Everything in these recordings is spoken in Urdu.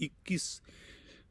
21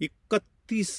31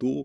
2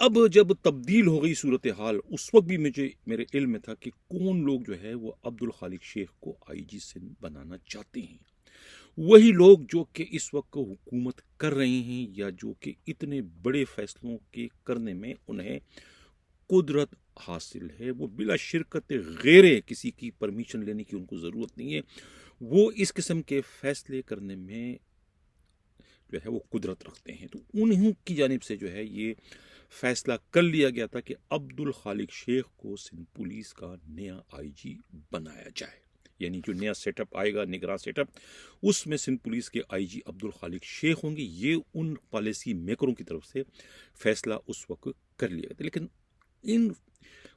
اب جب تبدیل ہو گئی صورتحال، اس وقت بھی میرے علم میں تھا کہ کون لوگ جو ہے وہ عبدالخالق شیخ کو آئی جی سندھ بنانا چاہتے ہیں، وہی لوگ جو کہ اس وقت حکومت کر رہے ہیں یا جو کہ اتنے بڑے فیصلوں کے کرنے میں انہیں قدرت حاصل ہے، وہ بلا شرکت غیر کسی کی پرمیشن لینے کی ان کو ضرورت نہیں ہے، وہ اس قسم کے فیصلے کرنے میں جو ہے وہ قدرت رکھتے ہیں۔ تو انہوں کی جانب سے جو ہے یہ فیصلہ کر لیا گیا تھا کہ عبدالخالق شیخ کو سندھ پولیس کا نیا آئی جی بنایا جائے، یعنی جو نیا سیٹ اپ آئے گا، نگراں سیٹ اپ، اس میں سندھ پولیس کے آئی جی عبدالخالق شیخ ہوں گے۔ یہ ان پالیسی میکروں کی طرف سے فیصلہ اس وقت کر لیا گیا تھا، لیکن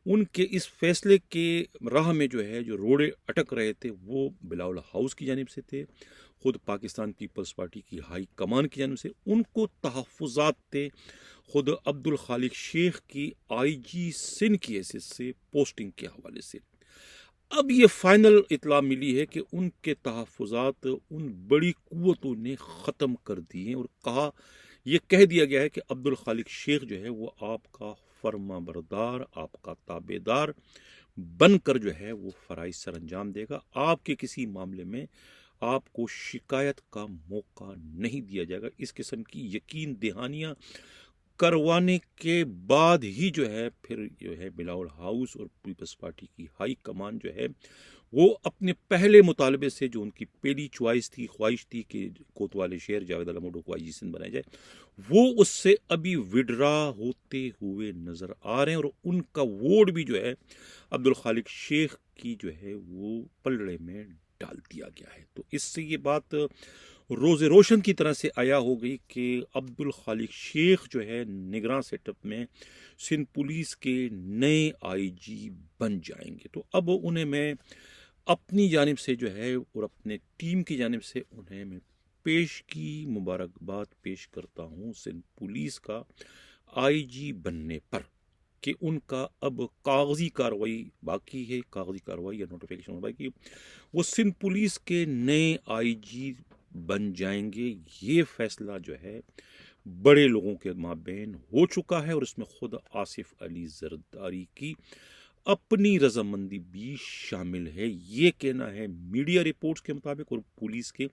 ان کے اس فیصلے کے راہ میں جو ہے جو روڑے اٹک رہے تھے وہ بلاول ہاؤس کی جانب سے تھے، خود پاکستان پیپلز پارٹی کی ہائی کمان کی جانب سے ان کو تحفظات تھے، خود عبدالخالق شیخ کی آئی جی سندھ کی حیثیت سے پوسٹنگ کے حوالے سے۔ اب یہ فائنل اطلاع ملی ہے کہ ان کے تحفظات ان بڑی قوتوں نے ختم کر دیے اور یہ کہہ دیا گیا ہے کہ عبدالخالق شیخ جو ہے وہ آپ کا فرما بردار، آپ کا تابع دار بن کر جو ہے وہ فرائض سر انجام دے گا، آپ کے کسی معاملے میں آپ کو شکایت کا موقع نہیں دیا جائے گا۔ اس قسم کی یقین دہانیاں کروانے کے بعد ہی جو ہے پھر جو ہے بلاول ہاؤس اور پیپلز پارٹی کی ہائی کمان جو ہے وہ اپنے پہلے مطالبے سے، جو ان کی پہلی چوائس تھی، خواہش تھی کہ کوتوال شہر جاوید عالم اوڈو کو آئی جی سندھ بنایا جائے، وہ اس سے ابھی وڈرا ہوتے ہوئے نظر آ رہے ہیں، اور ان کا ووٹ بھی جو ہے عبدالخالق شیخ کی جو ہے وہ پلڑے میں ڈال دیا گیا ہے۔ تو اس سے یہ بات روز روشن کی طرح سے آیا ہو گئی کہ عبدالخالق شیخ جو ہے نگراں سیٹ اپ میں سندھ پولیس کے نئے آئی جی بن جائیں گے۔ تو اب انہیں میں اپنی جانب سے جو ہے اور اپنے ٹیم کی جانب سے انہیں میں پیش کی مبارکباد پیش کرتا ہوں سندھ پولیس کا آئی جی بننے پر، کہ ان کا اب کاغذی کارروائی باقی ہے، کاغذی کارروائی یا نوٹیفیکیشن باقی، وہ سندھ پولیس کے نئے آئی جی بن جائیں گے۔ یہ فیصلہ جو ہے بڑے لوگوں کے مابین ہو چکا ہے، اور اس میں خود آصف علی زرداری کی اپنی رضامندی بھی شامل ہے۔ یہ کہنا ہے میڈیا رپورٹس کے مطابق، اور پولیس کے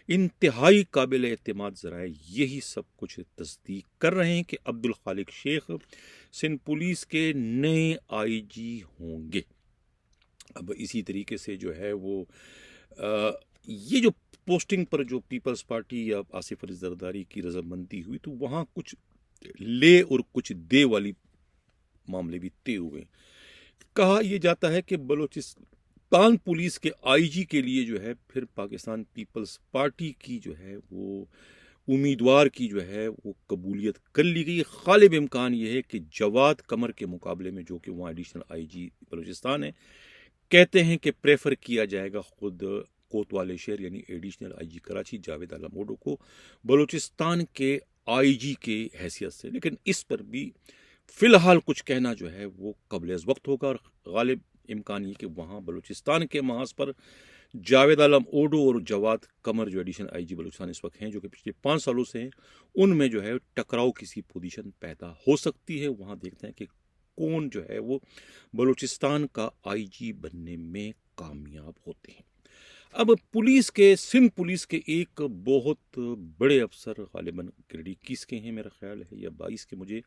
انتہائی قابل اعتماد ذرائع یہی سب کچھ تصدیق کر رہے ہیں کہ عبدالخالق شیخ سندھ پولیس کے نئے آئی جی ہوں گے۔ اب اسی طریقے سے جو ہے وہ یہ جو پوسٹنگ پر جو پیپلز پارٹی یا آصف علی زرداری کی رضامندی ہوئی، تو وہاں کچھ لے اور کچھ دے والی معاملے بھی طے ہوئے۔ کہا یہ جاتا ہے کہ بلوچستان پولیس کے آئی جی کے لیے جو ہے پھر پاکستان پیپلز پارٹی کی جو ہے وہ امیدوار کی جو ہے وہ قبولیت کر لی گئی۔ غالب امکان یہ ہے کہ جواد قمر کے مقابلے میں، جو کہ وہاں ایڈیشنل آئی جی بلوچستان ہے، کہتے ہیں کہ پریفر کیا جائے گا خود کوتوال شہر یعنی additional I G Karachi Javed Alam Odho کو بلوچستان کے آئی جی کے حیثیت سے، لیکن اس پر بھی فی الحال کچھ کہنا جو ہے وہ قبل از وقت ہوگا، اور غالب امکان یہ کہ وہاں بلوچستان کے محاذ پر جاوید عالم اوڈو اور جواد قمر جو ایڈیشنل آئی جی بلوچستان اس وقت ہیں، جو کہ پچھلے 5 سالوں سے ہیں، ان میں جو ہے ٹکراؤ کسی پوزیشن پیدا ہو سکتی ہے۔ وہاں دیکھتے ہیں کہ کون جو ہے وہ بلوچستان کا آئی جی بننے میں کامیاب ہوتے ہیں۔ اب سندھ پولیس کے ایک بہت بڑے افسر، غالباً گریڈ 21 کے ہیں میرا خیال ہے، یا 22 کے، مجھے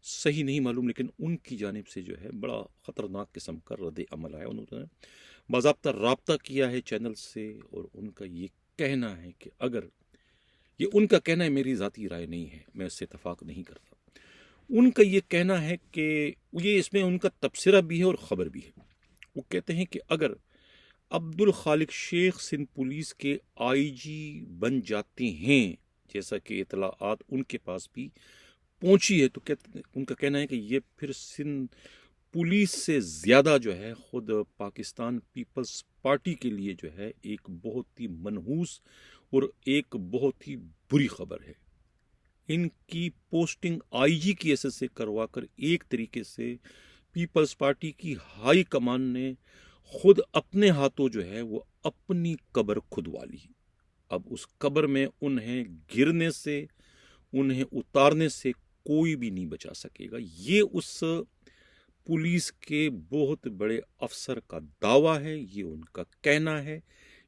صحیح نہیں معلوم، لیکن ان کی جانب سے جو ہے بڑا خطرناک قسم کا رد عمل آیا۔ انہوں نے باضابطہ رابطہ کیا ہے چینل سے، اور ان کا یہ کہنا ہے کہ یہ ان کا کہنا ہے، میری ذاتی رائے نہیں ہے، میں اس سے اتفاق نہیں کرتا، ان کا یہ کہنا ہے کہ یہ اس میں ان کا تبصرہ بھی ہے اور خبر بھی ہے۔ وہ کہتے ہیں کہ اگر عبدالخالق شیخ سندھ پولیس کے آئی جی بن جاتے ہیں، جیسا کہ اطلاعات ان کے پاس بھی پہنچی ہے، تو ان کا کہنا ہے کہ یہ پھر سندھ پولیس سے زیادہ جو ہے خود پاکستان پیپلز پارٹی کے لیے جو ہے ایک بہت ہی منحوس اور ایک بہت ہی بری خبر ہے۔ ان کی پوسٹنگ آئی جی کی حیثیت سے کروا کر ایک طریقے سے پیپلز پارٹی کی ہائی کمان نے خود اپنے ہاتھوں جو ہے وہ اپنی قبر کھدوا لی۔ اب اس قبر میں انہیں گرنے سے، انہیں اتارنے سے کوئی بھی نہیں بچا سکے گا. یہ اس پولیس کے بہت بڑے افسر کا دعویٰ ہے، یہ ان کا کہنا ہے،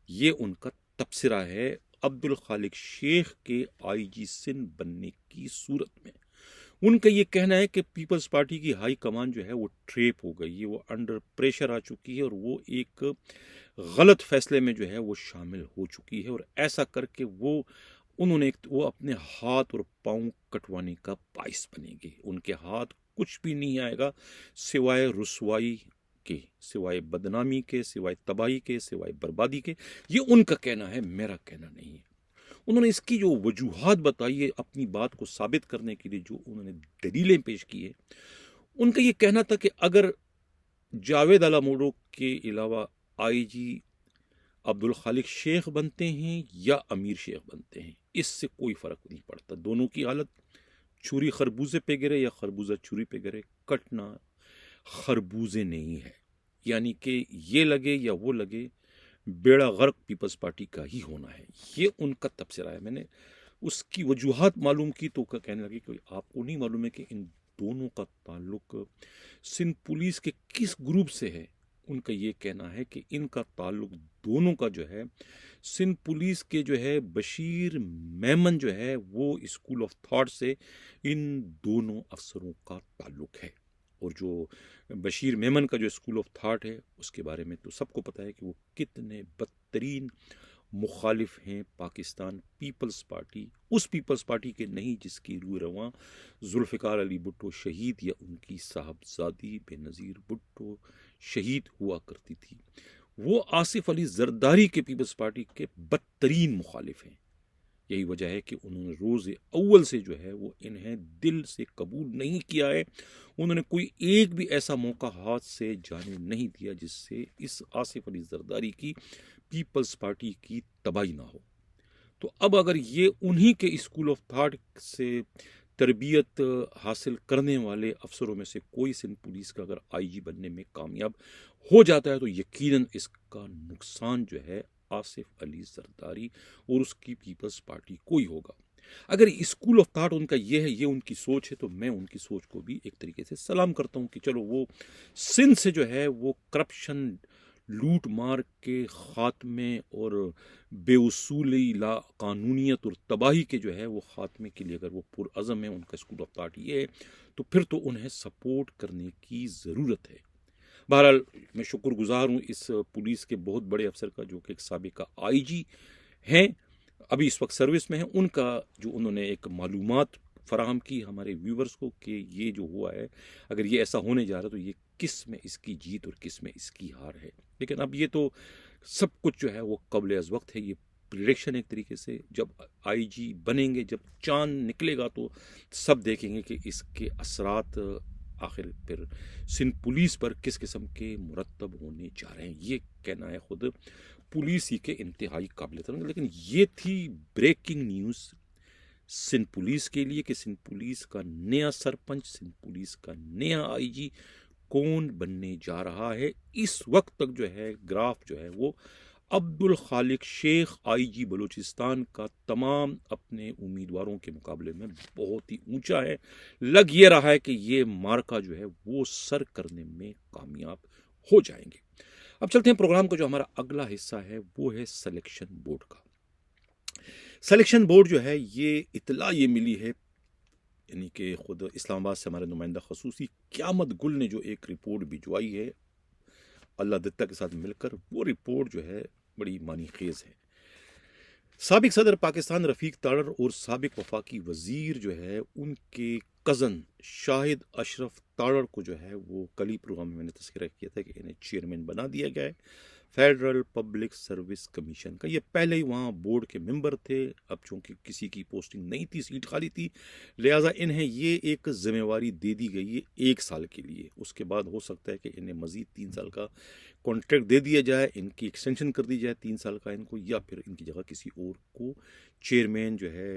یہ ان کا تبصرہ ہے عبدالخالق شیخ کے آئی جی سندھ بننے کی صورت میں. ان کا یہ کہنا ہے کہ پیپلز پارٹی کی ہائی کمان جو ہے وہ ٹریپ ہو گئی ہے، وہ انڈر پریشر آ چکی ہے اور وہ ایک غلط فیصلے میں جو ہے وہ شامل ہو چکی ہے، اور ایسا کر کے وہ اپنے ہاتھ اور پاؤں کٹوانے کا باعث بنے گے. ان کے ہاتھ کچھ بھی نہیں آئے گا سوائے رسوائی کے، سوائے بدنامی کے، سوائے تباہی کے، سوائے بربادی کے. یہ ان کا کہنا ہے، میرا کہنا نہیں ہے. انہوں نے اس کی جو وجوہات بتائی ہے اپنی بات کو ثابت کرنے کے لیے، جو انہوں نے دلیلیں پیش کی ہے، ان کا یہ کہنا تھا کہ اگر جاوید علاموڈو کے علاوہ آئی جی عبدالخالق شیخ بنتے ہیں یا امیر شیخ بنتے ہیں، اس سے کوئی فرق نہیں پڑتا. دونوں کی حالت چھری خربوزے پہ گرے یا خربوزہ چھری پہ گرے، کٹنا خربوزے نہیں ہے. یعنی کہ یہ لگے یا وہ لگے، بیڑا غرق پیپلز پارٹی کا ہی ہونا ہے. یہ ان کا تبصرہ ہے. میں نے اس کی وجوہات معلوم کی تو کہنے لگے کہ آپ کو نہیں معلوم ہے کہ ان دونوں کا تعلق سندھ پولیس کے کس گروپ سے ہے. ان کا یہ کہنا ہے کہ ان کا تعلق دونوں کا جو ہے سندھ پولیس کے جو ہے بشیر میمن جو ہے وہ اسکول آف تھاٹ سے ان دونوں افسروں کا تعلق ہے. اور جو بشیر میمن کا جو اسکول آف تھاٹ ہے اس کے بارے میں تو سب کو پتہ ہے کہ وہ کتنے بدترین مخالف ہیں پاکستان پیپلز پارٹی، اس پیپلز پارٹی کے نہیں جس کی روح رواں ذوالفقار علی بھٹو شہید یا ان کی صاحبزادی بے نظیر بھٹو شہید ہوا کرتی تھی. وہ آصف علی زرداری کے پیپلز پارٹی کے بدترین مخالف ہیں. یہی وجہ ہے کہ انہوں نے روز اول سے جو ہے وہ انہیں دل سے قبول نہیں کیا ہے. انہوں نے کوئی ایک بھی ایسا موقع ہاتھ سے جانے نہیں دیا جس سے اس آصف علی زرداری کی پیپلز پارٹی کی تباہی نہ ہو. تو اب اگر یہ انہی کے اسکول آف تھاٹ سے تربیت حاصل کرنے والے افسروں میں سے کوئی سندھ پولیس کا اگر آئی جی بننے میں کامیاب ہو جاتا ہے تو یقیناً اس کا نقصان جو ہے آصف علی زرداری اور اس کی پیپلز پارٹی کو ہی ہوگا. اگر اسکول آف تھاٹ ان کا یہ ہے، یہ ان کی سوچ ہے، تو میں ان کی سوچ کو بھی ایک طریقے سے سلام کرتا ہوں کہ چلو وہ سندھ سے جو ہے وہ کرپشن، لوٹ مار کے خاتمے اور بے اصولی، لا قانونیت اور تباہی کے جو ہے وہ خاتمے کے لیے اگر وہ پرعزم ہے، ان کا اسکول آف تھاٹ یہ ہے، تو پھر تو انہیں سپورٹ کرنے کی ضرورت ہے. بہرحال میں شکر گزار ہوں اس پولیس کے بہت بڑے افسر کا جو کہ ایک سابقہ آئی جی ہیں، ابھی اس وقت سروس میں ہیں. ان کا جو انہوں نے ایک معلومات فراہم کی ہمارے ویورز کو کہ یہ جو ہوا ہے اگر یہ ایسا ہونے جا رہا ہے تو یہ کس میں اس کی جیت اور کس میں اس کی ہار ہے. لیکن اب یہ تو سب کچھ جو ہے وہ قبل از وقت ہے. یہ پریڈکشن ایک طریقے سے جب آئی جی بنیں گے، جب چاند نکلے گا تو سب دیکھیں گے کہ اس کے اثرات آخر پھر سندھ پولیس پر کس قسم کے مرتب ہونے جا رہے ہیں. یہ کہنا ہے خود پولیس ہی کے انتہائی قابل ترنگ. لیکن یہ تھی بریکنگ نیوز سندھ پولیس کے لیے کہ سندھ پولیس کا نیا سرپنچ، سندھ پولیس کا نیا آئی جی کون بننے جا رہا ہے. اس وقت تک جو ہے گراف جو ہے وہ عبدالخالق شیخ آئی جی بلوچستان کا تمام اپنے امیدواروں کے مقابلے میں بہت ہی اونچا ہے. لگ یہ رہا ہے کہ یہ مارکا جو ہے وہ سر کرنے میں کامیاب ہو جائیں گے. اب چلتے ہیں پروگرام کا جو ہمارا اگلا حصہ ہے وہ ہے سلیکشن بورڈ کا. سلیکشن بورڈ جو ہے یہ اطلاع یہ ملی ہے، یعنی کہ خود اسلام آباد سے ہمارے نمائندہ خصوصی قیامت گل نے جو ایک رپورٹ بھجوائی ہے اللہ دتہ کے ساتھ مل کر، وہ رپورٹ جو ہے بڑی معنی خیز ہے. سابق صدر پاکستان رفیق تاڑر اور سابق وفاقی وزیر جو ہے ان کے کزن شاہد اشرف تاڑر کو جو ہے وہ کل پروگرام میں نے تذکرہ کیا تھا کہ انہیں چیئرمین بنا دیا گیا ہے فیڈرل پبلک سروس کمیشن کا. یہ پہلے ہی وہاں بورڈ کے ممبر تھے، اب چونکہ کسی کی پوسٹنگ نہیں تھی، سیٹ خالی تھی، لہٰذا انہیں یہ ایک ذمہ واری دے دی گئی ہے 1 سال کے لیے. اس کے بعد ہو سکتا ہے کہ انہیں مزید 3 سال کا کانٹریکٹ دے دیا جائے، ان کی ایکسٹینشن کر دی جائے 3 سال کا ان کو، یا پھر ان کی جگہ کسی اور کو چیئرمین جو ہے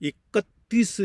31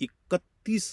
31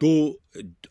2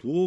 2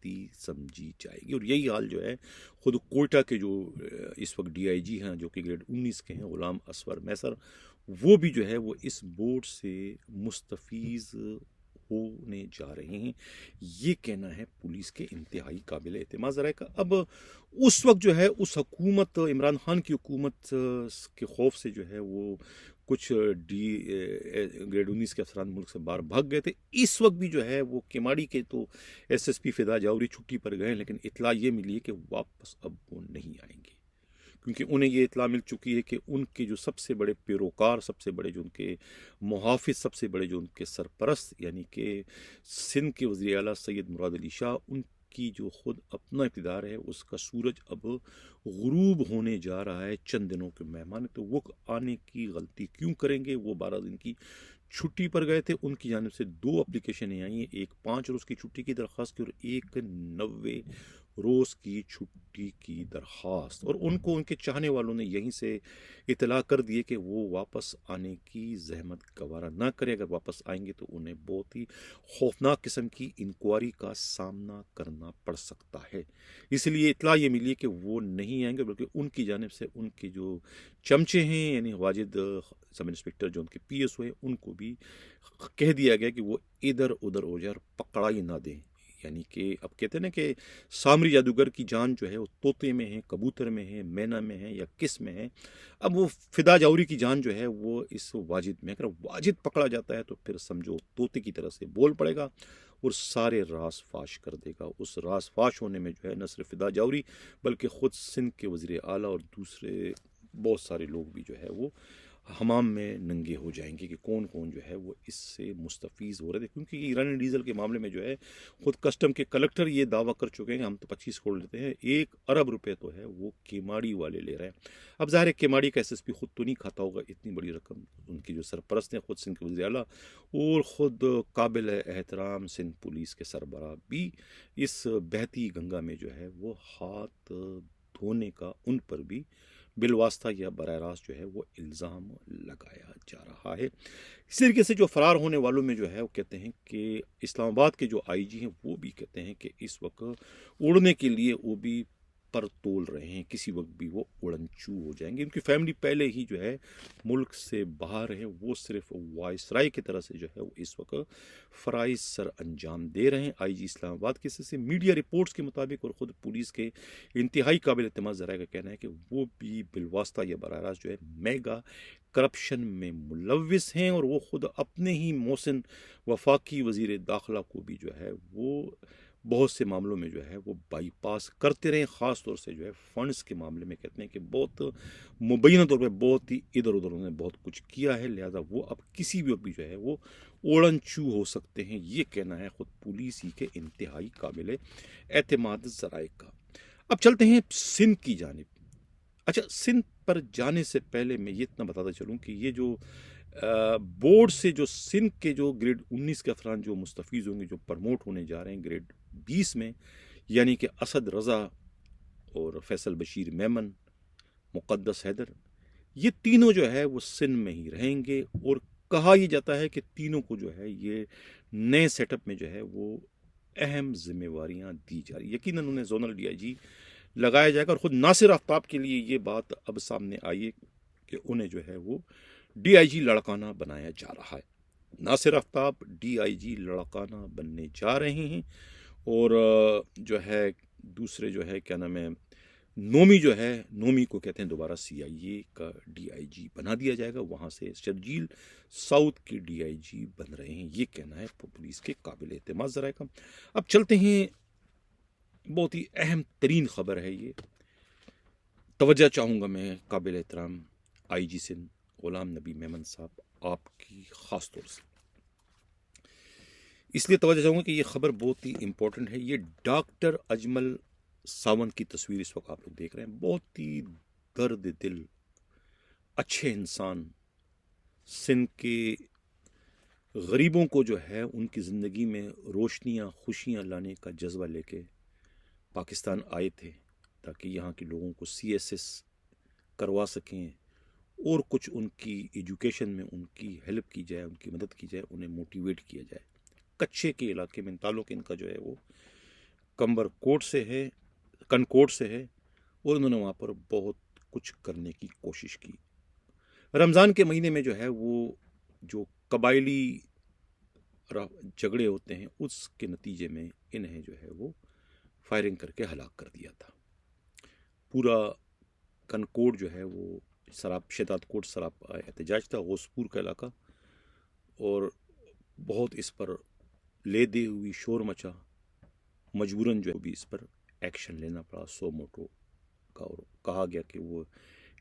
زیادتی سمجھی جائے گی۔ اور یہی حال جو ہے خود کوئٹہ کے جو اس وقت ڈی آئی جی ہیں جو کہ گریڈ 19 کے ہیں غلام اسور میسر، وہ بھی جو ہے وہ اس بورڈ سے مستفیض ہونے جا رہے ہیں، یہ کہنا ہے پولیس کے انتہائی قابل اعتماد ذرائع کا۔ اب اس وقت جو ہے اس حکومت عمران خان کی حکومت کے خوف سے جو ہے وہ کچھ گریڈ 19 کے افسران ملک سے باہر بھاگ گئے تھے۔ اس وقت بھی جو ہے وہ کیماڑی کے تو ایس ایس پی فدا جوہری چھٹی پر گئے، لیکن اطلاع یہ ملی ہے کہ واپس اب وہ نہیں آئیں گے، کیونکہ انہیں یہ اطلاع مل چکی ہے کہ ان کے جو سب سے بڑے پیروکار، سب سے بڑے جو ان کے محافظ، سب سے بڑے جو ان کے سرپرست، یعنی کہ سندھ کے وزیر اعلیٰ سید مراد علی شاہ، ان کی جو خود اپنا اقتدار ہے اس کا سورج اب غروب ہونے جا رہا ہے چند دنوں کے مہمان، تو وہ آنے کی غلطی کیوں کریں گے؟ وہ 12 دن کی چھٹی پر گئے تھے، ان کی جانب سے 2 اپلیکیشنیں آئی ہیں، ایک 5 روز کی چھٹی کی درخواست کی اور ایک 90 روز کی چھٹی کی درخواست، اور ان کو ان کے چاہنے والوں نے یہیں سے اطلاع کر دیے کہ وہ واپس آنے کی زحمت گوارا نہ کریں، اگر واپس آئیں گے تو انہیں بہت ہی خوفناک قسم کی انکوائری کا سامنا کرنا پڑ سکتا ہے۔ اس لیے اطلاع یہ ملی کہ وہ نہیں آئیں گے، بلکہ ان کی جانب سے ان کے جو چمچے ہیں یعنی واجد سب انسپکٹر جو ان کے پی ایس او ہیں، ان کو بھی کہہ دیا گیا کہ وہ ادھر ادھر ہو جائے اور پکڑائی نہ دیں، یعنی کہ اب کہتے ہیں نا کہ سامری جادوگر کی جان جو ہے وہ طوطے میں ہے، کبوتر میں ہے، مینا میں ہے یا کس میں ہے، اب وہ فدا جوہری کی جان جو ہے وہ اس واجد میں، اگر واجد پکڑا جاتا ہے تو پھر سمجھو طوطے کی طرح سے بول پڑے گا اور سارے راز فاش کر دے گا۔ اس راز فاش ہونے میں جو ہے نہ صرف فدا جوہری بلکہ خود سندھ کے وزیر اعلیٰ اور دوسرے بہت سارے لوگ بھی جو ہے وہ حمام میں ننگے ہو جائیں گے کہ کون کون جو ہے وہ اس سے مستفیض ہو رہے تھے، کیونکہ ایرانی ڈیزل کے معاملے میں جو ہے خود کسٹم کے کلکٹر یہ دعویٰ کر چکے ہیں کہ ہم تو 25 کروڑ لیتے ہیں، 1 ارب روپے تو ہے وہ کیماڑی والے لے رہے ہیں۔ اب ظاہر ہے کیماڑی کا ایس ایس پی خود تو نہیں کھاتا ہوگا اتنی بڑی رقم، ان کی جو سرپرست ہیں خود سندھ کے وزیر اعلیٰ اور خود قابل احترام سندھ پولیس کے سربراہ بھی اس بہتی گنگا میں جو ہے وہ ہاتھ دھونے کا ان پر بھی بالواسطہ یا براہ راست جو ہے وہ الزام لگایا جا رہا ہے۔ اس طریقے سے جو فرار ہونے والوں میں جو ہے وہ کہتے ہیں کہ اسلام آباد کے جو آئی جی ہیں وہ بھی کہتے ہیں کہ اس وقت اڑنے کے لیے وہ بھی پر تول رہے ہیں، کسی وقت بھی وہ اڑن چو ہو جائیں گے۔ ان کی فیملی پہلے ہی جو ہے ملک سے باہر ہے، وہ صرف وائسرائے کی طرح سے جو ہے وہ اس وقت فرائض سر انجام دے رہے ہیں۔ آئی جی اسلام آباد کے سے میڈیا رپورٹس کے مطابق اور خود پولیس کے انتہائی قابل اعتماد ذرائع کا کہنا ہے کہ وہ بھی بالواسطہ یا براہ راست جو ہے میگا کرپشن میں ملوث ہیں، اور وہ خود اپنے ہی محسن وفاقی وزیر داخلہ کو بھی جو ہے وہ بہت سے معاملوں میں جو ہے وہ بائی پاس کرتے رہے، خاص طور سے جو ہے فنڈز کے معاملے میں کہتے ہیں کہ بہت مبینہ طور پہ بہت ہی ادھر ادھر انہوں نے بہت کچھ کیا ہے، لہذا وہ اب کسی بھی وقت بھی جو ہے وہ اوڑن چو ہو سکتے ہیں، یہ کہنا ہے خود پولیس ہی کے انتہائی قابل اعتماد ذرائع کا۔ اب چلتے ہیں سندھ کی جانب۔ اچھا، سندھ پر جانے سے پہلے میں یہ اتنا بتاتا چلوں کہ یہ جو بورڈ سے جو سندھ کے جو گریڈ 19 کے افراد جو مستفیض ہوں گے، جو پرموٹ ہونے جا رہے ہیں گریڈ 20 میں، یعنی کہ اسد رضا اور فیصل بشیر میمن، مقدس حیدر، یہ تینوں جو ہے وہ سندھ میں ہی رہیں گے، اور کہا یہ جاتا ہے کہ تینوں کو جو ہے یہ نئے سیٹ اپ میں جو ہے وہ اہم ذمہ داریاں دی جا رہی، یقیناً انہیں زونل ڈی آئی جی لگایا جائے گا، اور خود ناصر آفتاب کے لیے یہ بات اب سامنے آئی ہے کہ انہیں جو ہے وہ ڈی آئی جی لڑکانہ بنایا جا رہا ہے۔ ناصر آفتاب ڈی آئی جی لڑکانہ بننے جا رہے ہیں، اور جو ہے دوسرے جو ہے کیا نام ہے نومی جو ہے، نومی کو کہتے ہیں دوبارہ سی آئی اے کا ڈی آئی جی بنا دیا جائے گا، وہاں سے شرجیل ساؤتھ کی ڈی آئی جی بن رہے ہیں، یہ کہنا ہے پولیس کے قابل اعتماد ذرائع کا۔ اب چلتے ہیں، بہت ہی اہم ترین خبر ہے یہ، توجہ چاہوں گا میں قابل احترام آئی جی سندھ غلام نبی میمن صاحب آپ کی خاص طور سے، اس لیے توجہ چاہوں گا کہ یہ خبر بہت ہی امپورٹنٹ ہے۔ یہ ڈاکٹر اجمل ساونت کی تصویر اس وقت آپ لوگ دیکھ رہے ہیں، بہت ہی درد دل اچھے انسان، سندھ کے غریبوں کو جو ہے ان کی زندگی میں روشنیاں خوشیاں لانے کا جذبہ لے کے پاکستان آئے تھے، تاکہ یہاں کے لوگوں کو سی ایس ایس کروا سکیں اور کچھ ان کی ایجوکیشن میں ان کی ہیلپ کی جائے، ان کی مدد کی جائے، انہیں موٹیویٹ کیا جائے۔ کچھے کے علاقے میں تعلق ان کا جو ہے وہ کنکوٹ سے ہے اور انہوں نے وہاں پر بہت کچھ کرنے کی کوشش کی۔ رمضان کے مہینے میں جو ہے وہ جو قبائلی جھگڑے ہوتے ہیں اس کے نتیجے میں انہیں جو ہے وہ فائرنگ کر کے ہلاک کر دیا تھا۔ پورا کنکوٹ جو ہے وہ شداد کوٹ سراپا احتجاج تھا، غوثپور کا علاقہ، اور بہت اس پر لے دے ہوئی شور مچا، مجبوراً جو بھی اس پر ایکشن لینا پڑا سو موٹو کا، اور کہا گیا کہ وہ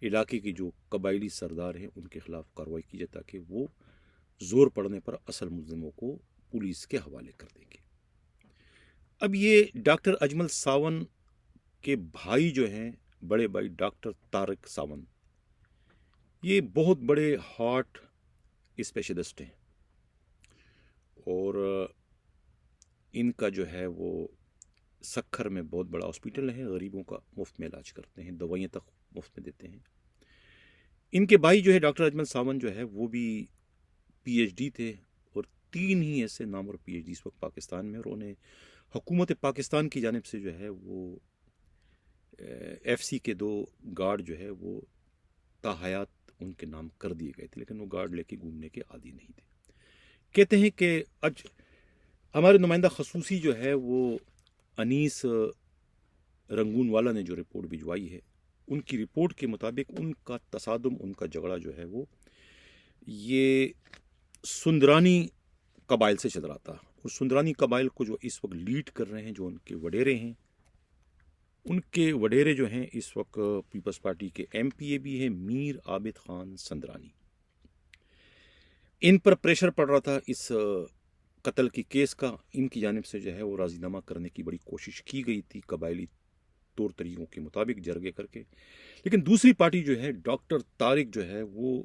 علاقے کی جو قبائلی سردار ہیں ان کے خلاف کارروائی کی جائے تاکہ وہ زور پڑنے پر اصل ملزموں کو پولیس کے حوالے کر دیں گے۔ اب یہ ڈاکٹر اجمل ساون کے بھائی جو ہیں، بڑے بھائی ڈاکٹر طارق ساون، یہ بہت بڑے ہارٹ اسپیشلسٹ ہیں، اور ان کا جو ہے وہ سکھر میں بہت بڑا ہاسپٹل ہے، غریبوں کا مفت میں علاج کرتے ہیں، دوائیاں تک مفت میں دیتے ہیں۔ ان کے بھائی جو ہے ڈاکٹر اجمل ساون جو ہے وہ بھی پی ایچ ڈی تھے، اور 3 ہی ایسے نامور پی ایچ ڈی اس وقت پاکستان میں، اور انہیں حکومت پاکستان کی جانب سے جو ہے وہ ایف سی کے 2 گارڈ جو ہے وہ تاحیات ان کے نام کر دیے گئے تھے، لیکن وہ گارڈ لے کے گھومنے کے عادی نہیں تھے۔ کہتے ہیں کہ آج ہمارے نمائندہ خصوصی جو ہے وہ انیس رنگون والا نے جو رپورٹ بھجوائی ہے، ان کی رپورٹ کے مطابق ان کا تصادم، ان کا جھگڑا جو ہے وہ یہ سندرانی قبائل سے چل رہا تھا، اور سندرانی قبائل کو جو اس وقت لیڈ کر رہے ہیں، جو ان کے وڈیرے ہیں، ان کے وڈیرے جو ہیں اس وقت پیپلز پارٹی کے ایم پی اے بھی ہیں، میر عابد خان سندرانی۔ ان پر پریشر پڑ رہا تھا اس قتل کی کیس کا، ان کی جانب سے جو ہے وہ راضی نامہ کرنے کی بڑی کوشش کی گئی تھی قبائلی طور طریقوں کے مطابق جرگے کر کے، لیکن دوسری پارٹی جو ہے ڈاکٹر طارق جو ہے وہ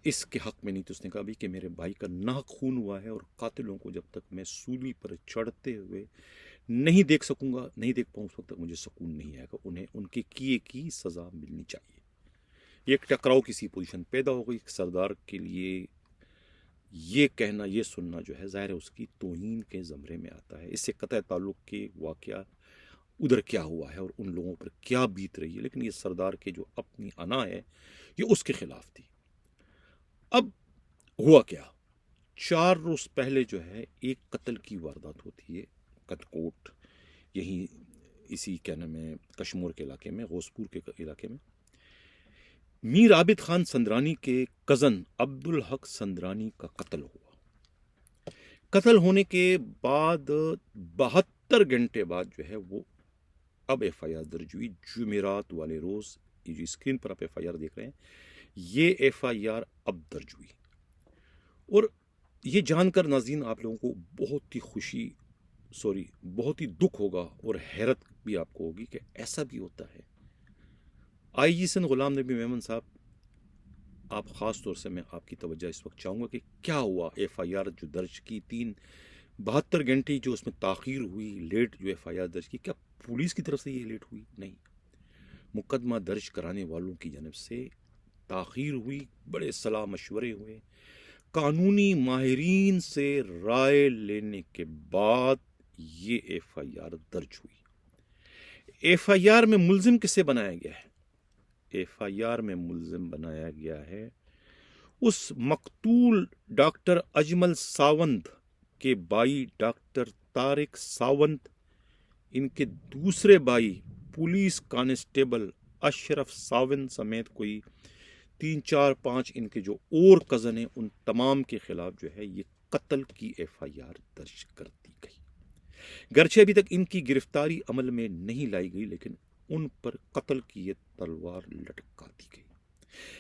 اس کے حق میں نہیں تھی۔ اس نے کہا بھی کہ میرے بھائی کا ناحق خون ہوا ہے، اور قاتلوں کو جب تک میں سولی پر چڑھتے ہوئے نہیں دیکھ سکوں گا، نہیں دیکھ پاؤں، اس وقت تک مجھے سکون نہیں آئے گا، انہیں ان کے کیے کی سزا ملنی چاہیے۔ ایک ٹکراؤ کسی پوزیشن پیدا ہو گئی، سردار کے لیے یہ کہنا، یہ سننا جو ہے ظاہر ہے اس کی توہین کے زمرے میں آتا ہے۔ اس سے قطع تعلق کے واقعہ ادھر کیا ہوا ہے اور ان لوگوں پر کیا بیت رہی ہے، لیکن یہ سردار کے جو اپنی انا ہے یہ اس کے خلاف تھی۔ اب ہوا کیا، 4 روز پہلے جو ہے ایک قتل کی واردات ہوتی ہے کنکوٹ، یہی اسی کیا نام ہے کشمور کے علاقے میں، غوثپور کے علاقے میں۔ میر عابد خان سندرانی کے کزن عبدالحق سندرانی کا قتل ہوا۔ قتل ہونے کے بعد 72 گھنٹے بعد جو ہے وہ اب ایف آئی آر درج ہوئی، جمعرات والے روز۔ یہ جو اسکرین پر آپ ایف آئی آر دیکھ رہے ہیں، یہ ایف آئی آر اب درج ہوئی، اور یہ جان کر ناظرین آپ لوگوں کو بہت ہی دکھ ہوگا اور حیرت بھی آپ کو ہوگی کہ ایسا بھی ہوتا ہے۔ آئی جی سندھ غلام نبی میمن صاحب، آپ خاص طور سے میں آپ کی توجہ اس وقت چاہوں گا کہ کیا ہوا۔ ایف آئی آر جو درج کی 72 گھنٹے جو اس میں تاخیر ہوئی، لیٹ جو ایف آئی آر درج کی، کیا پولیس کی طرف سے یہ لیٹ ہوئی؟ نہیں، مقدمہ درج کرانے والوں کی جانب سے تاخیر ہوئی، بڑے صلاح مشورے ہوئے، قانونی ماہرین سے رائے لینے کے بعد یہ ایف آئی آر درج ہوئی۔ ایف آئی آر میں ملزم کسے بنایا گیا ہے؟ ایف آئی آر میں ملزم بنایا گیا ہے اس مقتول ڈاکٹر اجمل ساونت کے بھائی ڈاکٹر طارق ساونت، ان کے دوسرے بھائی پولیس کانسٹیبل اشرف ساونت سمیت کوئی 3 4 5 ان کے جو اور کزن ہیں، ان تمام کے خلاف جو ہے یہ قتل کی ایف آئی آر درج کر دی گئی۔ گرچہ ابھی تک ان کی گرفتاری عمل میں نہیں لائی گئی، لیکن ان پر قتل کی یہ تلوار لٹکا دی گئی۔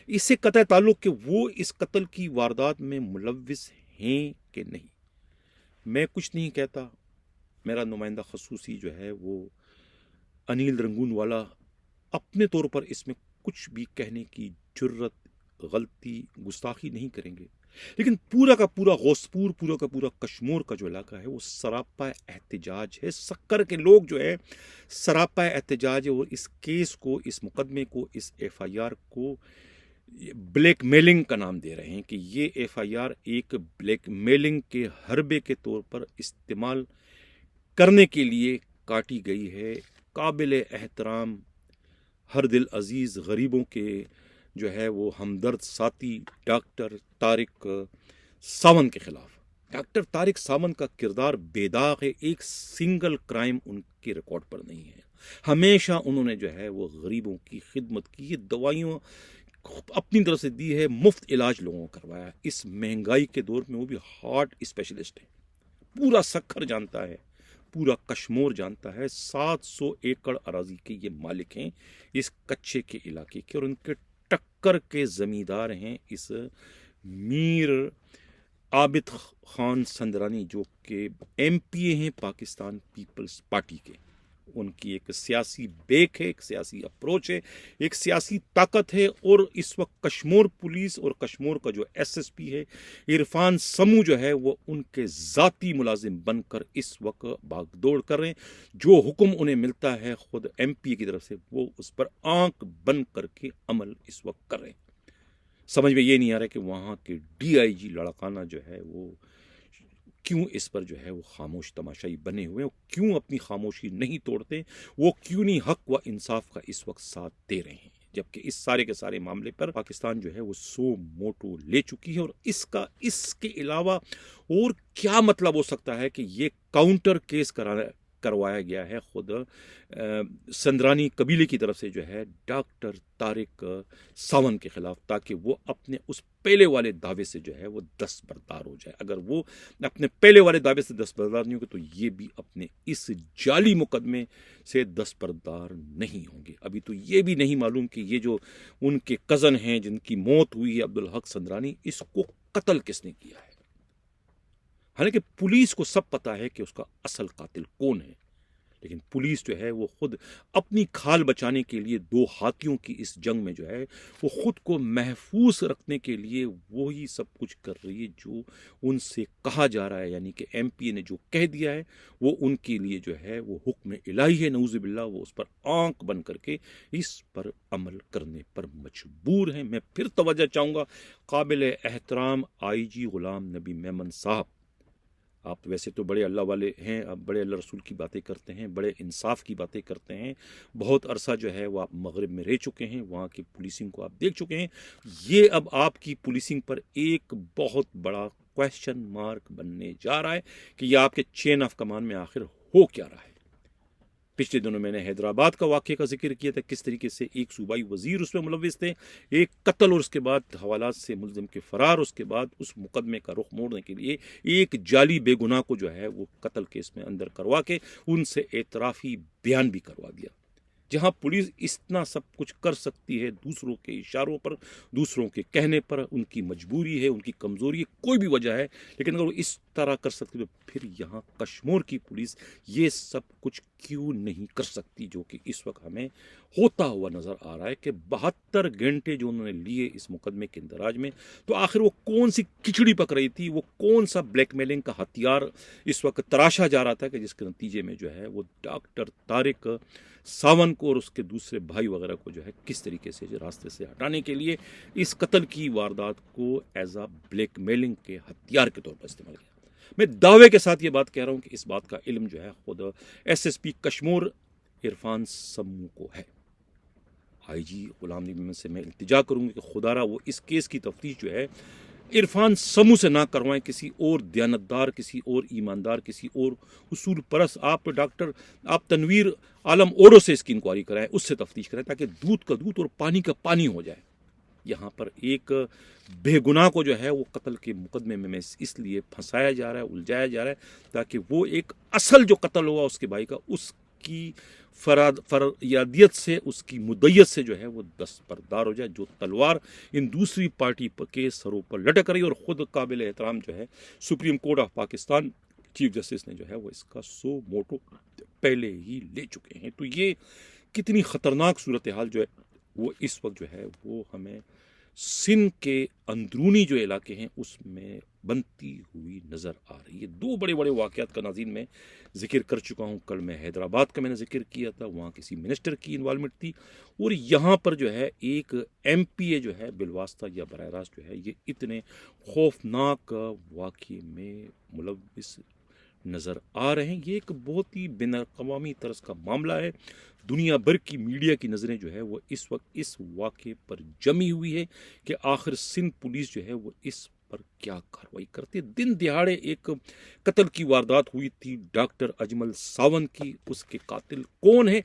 اس سے قطع تعلق کہ وہ اس قتل کی واردات میں ملوث ہیں کہ نہیں، میں کچھ نہیں کہتا، میرا نمائندہ خصوصی جو ہے وہ انیل رنگون والا اپنے طور پر اس میں کچھ بھی کہنے کی جرت، غلطی، گستاخی نہیں کریں گے، لیکن پورا کا پورا غوثپور، پورا کا پورا کشمور کا جو علاقہ ہے وہ سراپا احتجاج ہے۔ سکر کے لوگ جو ہے سراپا احتجاج ہے، اور اس کیس کو، اس مقدمے کو، اس ایف آئی آر کو بلیک میلنگ کا نام دے رہے ہیں کہ یہ ایف آئی آر ایک بلیک میلنگ کے حربے کے طور پر استعمال کرنے کے لیے کاٹی گئی ہے قابل احترام ہر دل عزیز غریبوں کے جو ہے وہ ہمدرد ساتھی ڈاکٹر طارق ساونت کے خلاف۔ ڈاکٹر طارق ساونت کا کردار بے داغ ہے، ایک سنگل کرائم ان کے ریکارڈ پر نہیں ہے۔ ہمیشہ انہوں نے جو ہے وہ غریبوں کی خدمت کی، یہ دوائیوں اپنی طرف سے دی ہے، مفت علاج لوگوں کو کروایا۔ اس مہنگائی کے دور میں وہ بھی ہارٹ اسپیشلسٹ ہے، پورا سکھر جانتا ہے، پورا کشمور جانتا ہے۔ 700 ایکڑ اراضی کے یہ مالک ہیں اس کچے کے علاقے کے، اور ان کے ٹکر کے زمیندار ہیں اس میر عابد خان سندرانی، جو کہ ایم پی اے ہیں پاکستان پیپلز پارٹی کے۔ ان کی ایک سیاسی بیک ہے، ایک سیاسی اپروچ ہے، ایک سیاسی طاقت ہے، اور اس وقت کشمور پولیس اور کشمور کا جو ایس ایس پی ہے عرفان سمو جو ہے وہ ان کے ذاتی ملازم بن کر اس وقت بھاگ دوڑ کر رہے ہیں۔ جو حکم انہیں ملتا ہے خود ایم پی کی طرف سے، وہ اس پر آنکھ بند کر کے عمل اس وقت کر رہے ہیں۔ سمجھ میں یہ نہیں آ رہا کہ وہاں کے ڈی آئی جی لڑکانہ جو ہے وہ کیوں اس پر جو ہے وہ خاموش تماشائی بنے ہوئے ہیں، کیوں اپنی خاموشی نہیں توڑتے، وہ کیوں نہیں حق و انصاف کا اس وقت ساتھ دے رہے ہیں، جبکہ اس سارے کے سارے معاملے پر پاکستان جو ہے وہ سو موٹو لے چکی ہے۔ اور اس کے علاوہ اور کیا مطلب ہو سکتا ہے کہ یہ کاؤنٹر کیس کروایا گیا ہے خود سندرانی قبیلے کی طرف سے جو ہے ڈاکٹر طارق ساونت کے خلاف، تاکہ وہ اپنے اس پہلے والے دعوے سے جو ہے وہ دستبردار ہو جائے۔ اگر وہ اپنے پہلے والے دعوے سے دستبردار نہیں ہوگے تو یہ بھی اپنے اس جعلی مقدمے سے دستبردار نہیں ہوں گے۔ ابھی تو یہ بھی نہیں معلوم کہ یہ جو ان کے کزن ہیں جن کی موت ہوئی ہے عبدالحق سندرانی، اس کو قتل کس نے کیا ہے۔ حالانکہ پولیس کو سب پتا ہے کہ اس کا اصل قاتل کون ہے، لیکن پولیس جو ہے وہ خود اپنی کھال بچانے کے لیے دو ہاتھیوں کی اس جنگ میں جو ہے وہ خود کو محفوظ رکھنے کے لیے وہی سب کچھ کر رہی ہے جو ان سے کہا جا رہا ہے، یعنی کہ ایم پی اے نے جو کہہ دیا ہے وہ ان کے لیے جو ہے وہ حکم الہی ہے، نعوذ باللہ۔ وہ اس پر آنکھ بند کر کے اس پر عمل کرنے پر مجبور ہیں۔ میں پھر توجہ چاہوں گا قابل احترام آئی جی غلام نبی میمن صاحب، آپ ویسے تو بڑے اللہ والے ہیں، آپ بڑے اللہ رسول کی باتیں کرتے ہیں، بڑے انصاف کی باتیں کرتے ہیں، بہت عرصہ جو ہے وہ آپ مغرب میں رہ چکے ہیں، وہاں کی پولیسنگ کو آپ دیکھ چکے ہیں۔ یہ اب آپ کی پولیسنگ پر ایک بہت بڑا کویسچن مارک بننے جا رہا ہے کہ یہ آپ کے چین آف کمان میں آخر ہو کیا رہا ہے۔ پچھلے دنوں میں نے حیدرآباد کا واقعے کا ذکر کیا تھا، کس طریقے سے ایک صوبائی وزیر اس میں ملوث تھے، ایک قتل اور اس کے بعد حوالات سے ملزم کے فرار، اس کے بعد اس مقدمے کا رخ موڑنے کے لیے ایک جعلی بے گناہ کو جو ہے وہ قتل کیس میں اندر کروا کے ان سے اعترافی بیان بھی کروا دیا۔ جہاں پولیس اتنا سب کچھ کر سکتی ہے دوسروں کے اشاروں پر، دوسروں کے کہنے پر، ان کی مجبوری ہے، ان کی کمزوری ہے، کوئی بھی وجہ ہے، لیکن اگر وہ اس طرح کر سکتی تو پھر یہاں کشمور کی پولیس یہ سب کچھ کیوں نہیں کر سکتی، جو کہ اس وقت ہمیں ہوتا ہوا نظر آ رہا ہے کہ 72 گھنٹے جو انہوں نے لیے اس مقدمے کے اندراج میں، تو آخر وہ کون سی کھچڑی پک رہی تھی، وہ کون سا بلیک میلنگ کا ہتھیار اس وقت تراشا جا رہا تھا کہ جس کے نتیجے میں جو ہے وہ ڈاکٹر طارق ساونت کو اور اس کے دوسرے بھائی وغیرہ کو جو ہے کس طریقے سے راستے سے ہٹانے کے لیے اس قتل کی واردات کو ایز اے بلیک میلنگ کے ہتھیار کے طور پر استعمال کیا۔ میں دعوے کے ساتھ یہ بات کہہ رہا ہوں کہ اس بات کا علم جو ہے خود S S P Kashmore Irfan سمو کو ہے۔ آئی جی غلام نبی میمن سے میں التجا کروں گی کہ خدا را وہ اس کیس کی تفتیش جو ہے عرفان سمو سے نہ کروائیں، کسی اور دیانتدار، کسی اور ایماندار، کسی اور اصول پرست، آپ تنویر عالم اوڈو سے اس کی انکوائری کرائیں، اس سے تفتیش کرائیں، تاکہ دودھ کا دودھ اور پانی کا پانی ہو جائے۔ یہاں پر ایک بے گناہ کو جو ہے وہ قتل کے مقدمے میں اس لیے پھنسایا جا رہا ہے، الجھایا جا رہا ہے، تاکہ وہ ایک اصل جو قتل ہوا اس کے بھائی کا، اس کی فریادیت سے، اس کی مدیت سے جو ہے وہ دستبردار ہو جائے، جو تلوار ان دوسری پارٹی کے سروں پر لٹک رہی ہے۔ اور خود قابل احترام جو ہے supreme court of Pakistan chief justice نے جو ہے وہ اس کا سو موٹو پہلے ہی لے چکے ہیں۔ تو یہ کتنی خطرناک صورتحال جو ہے وہ اس وقت جو ہے وہ ہمیں سندھ کے اندرونی جو علاقے ہیں اس میں بنتی ہوئی نظر آ رہی ہے۔ دو بڑے بڑے واقعات کا ناظرین میں ذکر کر چکا ہوں۔ کل میں حیدرآباد کا میں نے ذکر کیا تھا، وہاں کسی منسٹر کی انوالومنٹ تھی، اور یہاں پر جو ہے ایک ایم پی اے جو ہے بالواسطہ یا براہ راست جو ہے یہ اتنے خوفناک واقعے میں ملوث نظر آ رہے ہیں۔ یہ ایک بہت ہی بین الاقوامی طرز کا معاملہ ہے۔ دنیا بھر کی میڈیا کی نظریں جو ہے وہ اس وقت اس واقعے پر جمی ہوئی ہے کہ آخر سندھ پولیس جو ہے وہ اس پر کیا کارروائی کرتے۔ دن دہاڑے ایک قتل کی واردات ہوئی تھی ڈاکٹر اجمل ساونت کی، اس کے قاتل کون ہے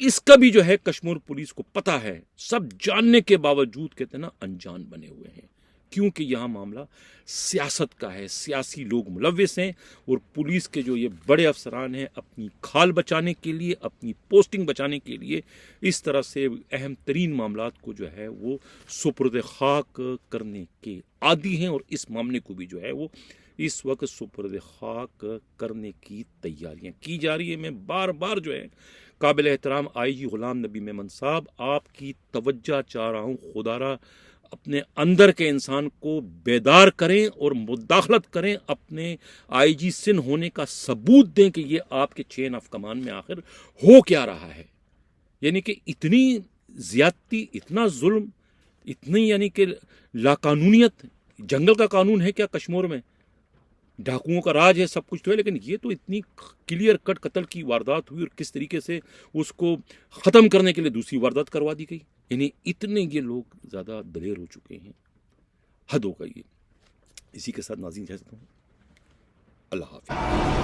اس کا بھی جو ہے کشمیر پولیس کو پتہ ہے، سب جاننے کے باوجود کہتے ہیں نا انجان بنے ہوئے ہیں، کیونکہ یہاں معاملہ سیاست کا ہے، سیاسی لوگ ملوث ہیں، اور پولیس کے جو یہ بڑے افسران ہیں اپنی کھال بچانے کے لیے، اپنی پوسٹنگ بچانے کے لیے اس طرح سے اہم ترین معاملات کو جو ہے وہ سپرد خاک کرنے کے عادی ہیں، اور اس معاملے کو بھی جو ہے وہ اس وقت سپرد خاک کرنے کی تیاریاں کی جا رہی ہیں۔ میں بار بار جو ہے قابل احترام آئی جی غلام نبی میمن صاحب آپ کی توجہ چاہ رہا ہوں، خدا را اپنے اندر کے انسان کو بیدار کریں اور مداخلت کریں، اپنے آئی جی سندھ ہونے کا ثبوت دیں کہ یہ آپ کے چین آف کمان میں آخر ہو کیا رہا ہے۔ یعنی کہ اتنی زیادتی، اتنا ظلم، اتنی یعنی کہ لاقانونیت، جنگل کا قانون ہے کیا کشمیر میں؟ ڈاکوؤں کا راج ہے، سب کچھ تو ہے، لیکن یہ تو اتنی کلیئر کٹ قتل کی واردات ہوئی اور کس طریقے سے اس کو ختم کرنے کے لیے دوسری واردات کروا دی گئی۔ یعنی اتنے یہ لوگ زیادہ دلیر ہو چکے ہیں، حد ہو گئی ہے۔ اسی کے ساتھ ناظرین اجازت ہوں، اللہ حافظ۔